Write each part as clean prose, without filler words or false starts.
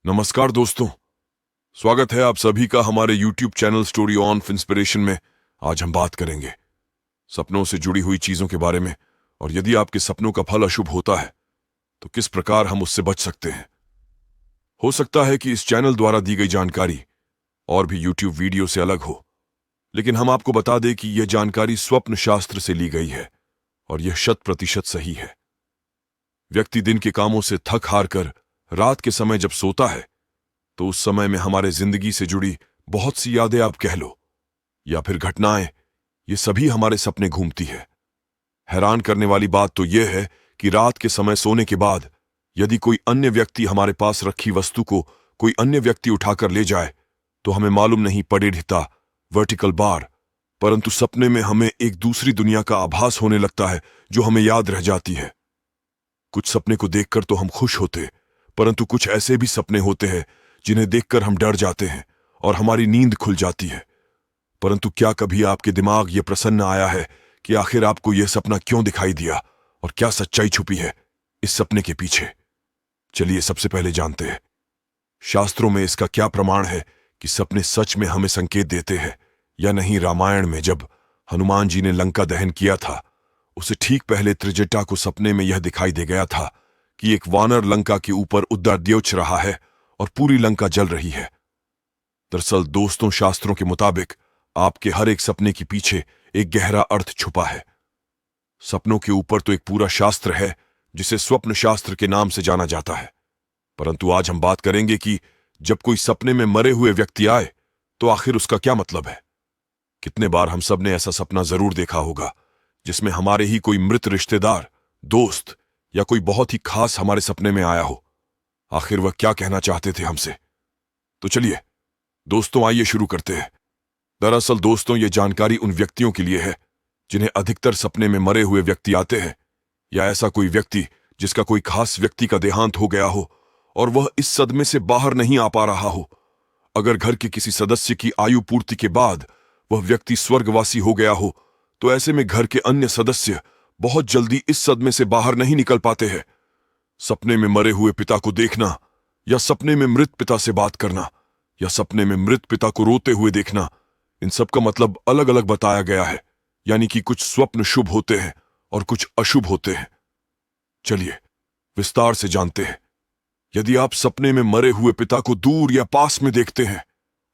नमस्कार दोस्तों, स्वागत है आप सभी का हमारे YouTube channel story of inspiration में। आज हम बात करेंगे सपनों से जुड़ी हुई चीजों के बारे में, और यदि आपके सपनों का फल अशुभ होता है तो किस प्रकार हम उससे बच सकते हैं। हो सकता है कि इस चैनल द्वारा दी गई जानकारी और भी YouTube वीडियो से अलग हो, लेकिन हम आपको बता दें कि यह जानकारी स्वप्न शास्त्र से ली गई है और यह 100% सही है। व्यक्ति दिन के कामों से थक हार कर रात के समय जब सोता है तो उस समय में हमारे जिंदगी से जुड़ी बहुत सी यादें आप कह लो या फिर घटनाएं, ये सभी हमारे सपने घूमती है। हैरान करने वाली बात तो यह है कि रात के समय सोने के बाद यदि कोई अन्य व्यक्ति हमारे पास रखी वस्तु को कोई अन्य व्यक्ति उठाकर ले जाए तो हमें मालूम नहीं पड़े ढिता वर्टिकल बार, परंतु सपने में हमें एक दूसरी दुनिया का आभास होने लगता है जो हमें याद रह जाती है। कुछ सपने को देखकर तो हम खुश होते, परंतु कुछ ऐसे भी सपने होते हैं जिन्हें देखकर हम डर जाते हैं और हमारी नींद खुल जाती है। परंतु क्या कभी आपके दिमाग ये प्रश्न आया है कि आखिर आपको यह सपना क्यों दिखाई दिया और क्या सच्चाई छुपी है इस सपने के पीछे? चलिए सबसे पहले जानते हैं शास्त्रों में इसका क्या प्रमाण है कि सपने सच में हमें संकेत देते हैं या नहीं। रामायण में जब हनुमान जी ने लंका दहन किया था, उसे ठीक पहले त्रिजटा को सपने में यह दिखाई दे गया था कि एक वानर लंका के ऊपर उद्दंडोच रहा है और पूरी लंका जल रही है। दरअसल दोस्तों, शास्त्रों के मुताबिक आपके हर एक सपने के पीछे एक गहरा अर्थ छुपा है। सपनों के ऊपर तो एक पूरा शास्त्र है जिसे स्वप्न शास्त्र के नाम से जाना जाता है, परंतु आज हम बात करेंगे कि जब कोई सपने में मरे हुए व्यक्ति आए तो आखिर उसका क्या मतलब है। कितने बार हम सब ने ऐसा सपना जरूर देखा होगा जिसमें हमारे ही कोई मृत रिश्तेदार, दोस्त या कोई बहुत ही खास हमारे सपने में आया हो। आखिर वह क्या कहना चाहते थे हमसे? तो चलिए दोस्तों, आइए शुरू करते हैं। दरअसल दोस्तों, ये जानकारी उन व्यक्तियों के लिए है जिन्हें अधिकतर सपने में मरे हुए व्यक्ति आते हैं, या ऐसा कोई व्यक्ति जिसका कोई खास व्यक्ति का देहांत हो गया हो और वह इस सदमे से बाहर नहीं आ पा रहा हो। अगर घर के किसी सदस्य की आयु पूर्ति के बाद वह व्यक्ति स्वर्गवासी हो गया हो तो ऐसे में घर के अन्य सदस्य बहुत जल्दी इस सदमे से बाहर नहीं निकल पाते हैं। सपने में मरे हुए पिता को देखना, या सपने में मृत पिता से बात करना, या सपने में मृत पिता को रोते हुए देखना, इन सब का मतलब अलग अलग बताया गया है। यानी कि कुछ स्वप्न शुभ होते हैं और कुछ अशुभ होते हैं। चलिए विस्तार से जानते हैं। यदि आप सपने में मरे हुए पिता को दूर या पास में देखते हैं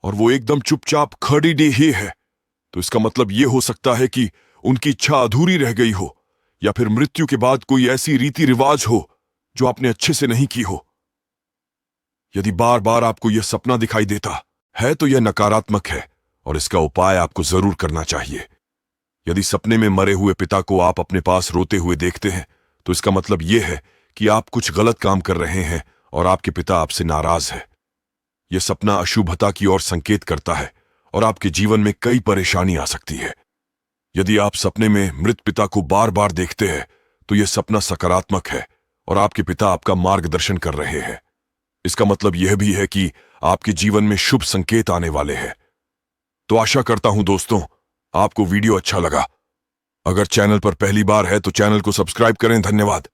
और वो एकदम चुपचाप खड़ी ही है, तो इसका मतलब यह हो सकता है कि उनकी इच्छा अधूरी रह गई हो, या फिर मृत्यु के बाद कोई ऐसी रीति रिवाज हो जो आपने अच्छे से नहीं की हो। यदि बार बार आपको यह सपना दिखाई देता है तो यह नकारात्मक है और इसका उपाय आपको जरूर करना चाहिए। यदि सपने में मरे हुए पिता को आप अपने पास रोते हुए देखते हैं तो इसका मतलब यह है कि आप कुछ गलत काम कर रहे हैं और आपके पिता आपसे नाराज है। यह सपना अशुभता की ओर संकेत करता है और आपके जीवन में कई परेशानी आ सकती है। यदि आप सपने में मृत पिता को बार बार देखते हैं तो यह सपना सकारात्मक है और आपके पिता आपका मार्गदर्शन कर रहे हैं। इसका मतलब यह भी है कि आपके जीवन में शुभ संकेत आने वाले हैं। तो आशा करता हूं दोस्तों आपको वीडियो अच्छा लगा। अगर चैनल पर पहली बार है तो चैनल को सब्सक्राइब करें। धन्यवाद।